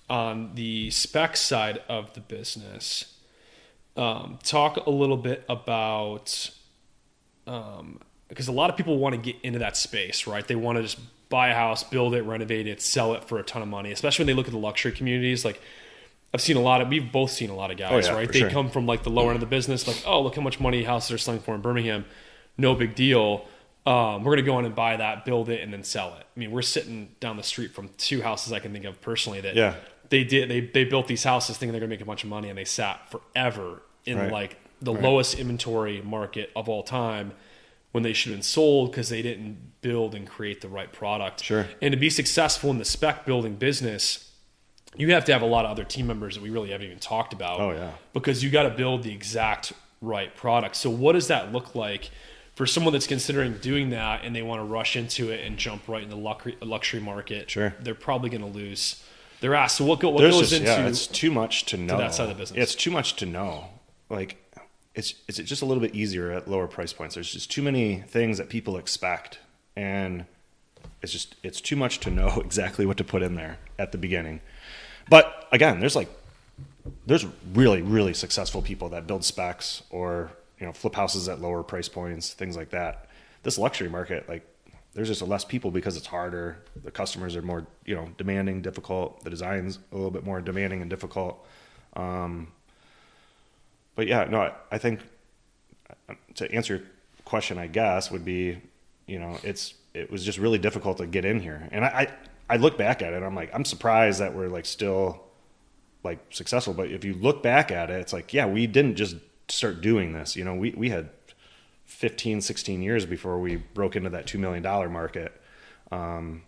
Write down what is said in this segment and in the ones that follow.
on the spec side of the business, talk a little bit about, because a lot of people want to get into that space, right? They want to just buy a house, build it, renovate it, sell it for a ton of money, especially when they look at the luxury communities. Like, we've both seen a lot of guys, right? They come from like the lower end of the business, like, oh, look how much money houses are selling for in Birmingham. No big deal. We're going to go in and buy that, build it, and then sell it. I mean, we're sitting down the street from 2 houses I can think of personally that they built these houses thinking they're going to make a bunch of money, and they sat forever in like the lowest inventory market of all time when they should have been sold because they didn't build and create the right product. Sure. And to be successful in the spec building business, you have to have a lot of other team members that we really haven't even talked about. Oh, yeah. Because you got to build the exact right product. So what does that look like for someone that's considering doing that and they want to rush into it and jump right in the luxury market? Sure. They're probably going to lose their ass. So what goes into it's too much to know. To that side of the business? It's too much to know. Like, it's just a little bit easier at lower price points. There's just too many things that people expect, and it's too much to know exactly what to put in there at the beginning. But again, there's really, really successful people that build specs or, flip houses at lower price points, things like that. This luxury market, like, there's just less people because it's harder. The customers are more, demanding, difficult. The design's a little bit more demanding and difficult. But yeah, no, I think to answer your question, I guess, would be, it was just really difficult to get in here. And I look back at it, I'm like, I'm surprised that we're like still like successful. But if you look back at it, it's like, yeah, we didn't just start doing this. We had 15, 16 years before we broke into that $2 million market. And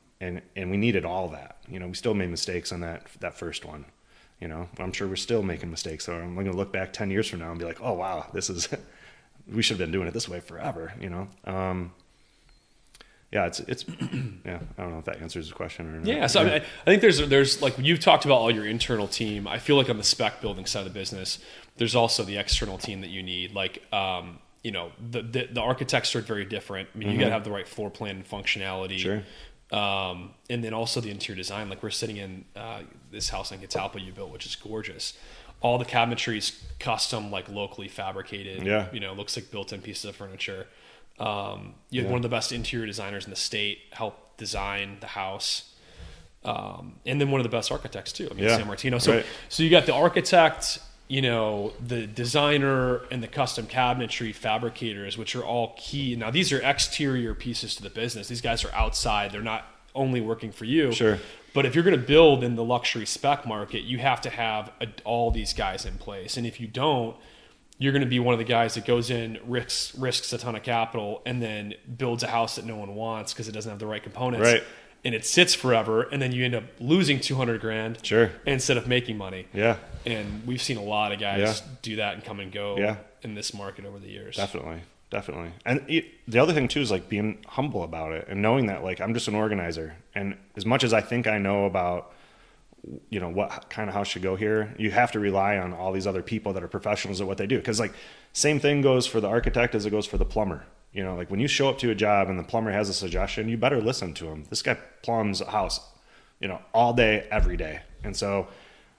we needed all that. We still made mistakes on that first one. I'm sure we're still making mistakes. So I'm going to look back 10 years from now and be like, oh, wow, we should have been doing it this way forever, Yeah, it's yeah. I don't know if that answers the question or not. Yeah, so I think there's like you've talked about all your internal team. I feel like on the spec building side of the business, there's also the external team that you need. Like, the architects are very different. I mean, you got to have the right floor plan and functionality. Sure. And then also the interior design. Like, we're sitting in this house in Catalpa you built, which is gorgeous. All the cabinetry is custom, like locally fabricated. Yeah. Looks like built-in pieces of furniture. You have one of the best interior designers in the state help design the house. And then one of the best architects too. I mean, San Martino. So you got the architect, the designer and the custom cabinetry fabricators, which are all key. Now, these are exterior pieces to the business. These guys are outside. They're not only working for you. Sure. But if you're going to build in the luxury spec market, you have to have all these guys in place. And if you don't, you're going to be one of the guys that goes in, risks a ton of capital, and then builds a house that no one wants because it doesn't have the right components. Right. And it sits forever, and then you end up losing $200,000 Sure. instead of making money. Yeah. And we've seen a lot of guys do that and come and go in this market over the years. Definitely. And the other thing too is like being humble about it and knowing that like I'm just an organizer, and as much as I think I know about what kind of house should go here, you have to rely on all these other people that are professionals at what they do. Because like same thing goes for the architect as it goes for the plumber. Like when you show up to a job and the plumber has a suggestion, you better listen to him. This guy plumbs a house, all day, every day. And so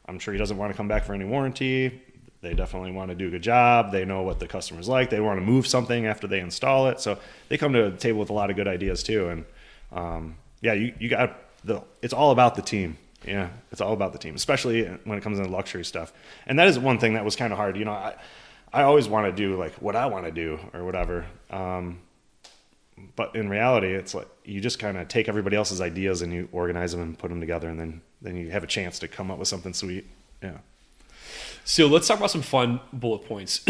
I'm sure he doesn't want to come back for any warranty. They definitely want to do a good job. They know what the customer's like. They want to move something after they install it. So they come to the table with a lot of good ideas too. And you got it's all about the team. Yeah, it's all about the team, especially when it comes into luxury stuff. And that is one thing that was kind of hard. I always want to do like what I want to do or whatever. But in reality, it's like you just kind of take everybody else's ideas and you organize them and put them together, and then you have a chance to come up with something sweet. Yeah. So let's talk about some fun bullet points.